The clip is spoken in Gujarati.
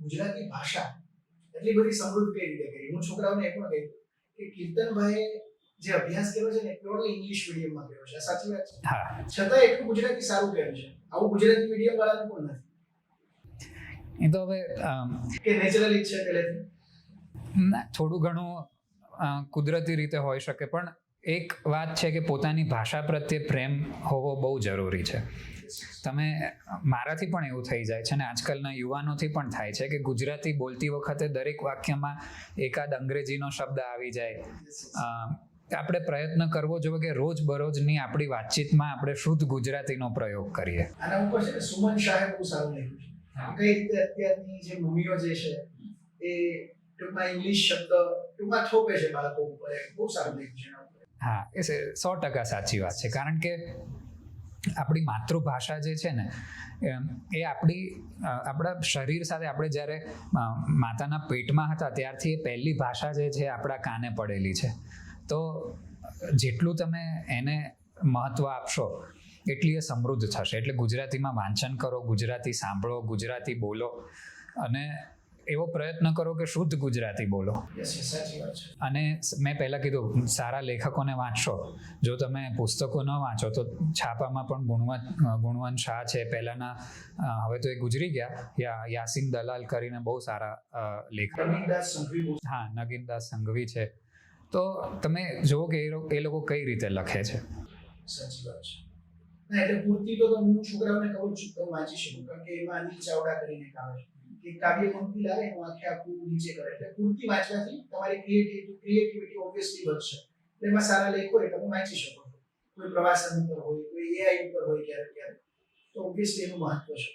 ગુજરાતી ભાષા એટલી બધી સમૃદ્ધ કઈ રીતે કરી. હું છોકરાઓને એ પણ કહ્યું કે કીર્તનભાઈ જે અભ્યાસ કર્યો છે ને પ્યોરલી ઇંગ્લિશ મીડિયમમાં કર્યો છે. સાચી વાત છે? હા. છતાં એટલું ગુજરાતી સારું કર્યું છે. આવું ગુજરાતી મીડિયમ વાળાનું પણ નથી. એ તો હવે કે નેચરલી છે પહેલેથી થોડું ઘણું કુદરતી રીતે હોઈ શકે, પણ એક વાત છે કે પોતાની ભાષા પ્રત્યે પ્રેમ હોવો બહુ જરૂરી છે. તમે મારાથી પણ એવું થઈ જાય છે ને આજકાલના યુવાનોથી પણ થાય છે કે ગુજરાતી બોલતી વખતે દરેક વાક્યમાં એકાદ અંગ્રેજીનો શબ્દ આવી જાય. આપણે પ્રયત્ન કરવો જોઈએ કે રોજ બરોજની આપણી વાતચીતમાં આપણે શુદ્ધ ગુજરાતીનો પ્રયોગ કરીએ. આના ઉપર છે ને સુમન શાહે બહુ સારું લખ્યું છે. કઈ રીતે અત્યારની જે મૂવીઓ જે છે એ ટૂંકમાં ઇંગ્લિશ શબ્દ ટૂંકમાં થોપે છે બાળકો ઉપર. બહુ સારું લખ્યું છે. હા, એ 100% સાચી વાત છે. કારણ કે આપણી માતૃભાષા જે છે ને એ આપણા શરીર સાથે આપણે જ્યારે માતાના પેટમાં હતા ત્યારથી એ પહેલી ભાષા જે છે આપણા કાને પડેલી છે. તો જેટલું તમે એને મહત્વ આપશો એટલી એ સમૃદ્ધ થશે. એટલે ગુજરાતીમાં વાંચન કરો, ગુજરાતી સાંભળો, ગુજરાતી બોલો અને એવો પ્રયત્ન કરો કે શુદ્ધ ગુજરાતી બોલો. અને મેં પહેલા કીધું સારા લેખકોને વાંચશો. જો તમે પુસ્તકો ન વાંચો તો છાપામાં પણ ગુણવંત શાહ છે પહેલાના, હવે તો એ ગુજરી ગયા, યાસીન દલાલ કરીને બહુ સારા લેખક. હા, નગીનદાસ સંઘવી છે. તો તમે જુઓ કે એ લોકો કઈ રીતે લખે છે. સાચી વાત છે. એટલે પૂરતી તો હું છોકરાઓને કહું છું તો વાંચી શકું, કારણ કે એમાં અનિલ ચાવડા કરીને કાવે છે કે કાવ્ય પંક્તિ લાવે એનું આખું નીચે કરે. એટલે પૂરતી વાંચવાથી તમારી ક્રિએટિવિટી ઓબ્વિયસલી વધશે. એમાં સારા લેખો હોય તમે વાંચી શકો છો. કોઈ પ્રવાસન ઉપર હોય, કોઈ એઆઈ ઉપર હોય ક્યારેક તો ઓબ્વિયસલી એનું મહત્વ છે.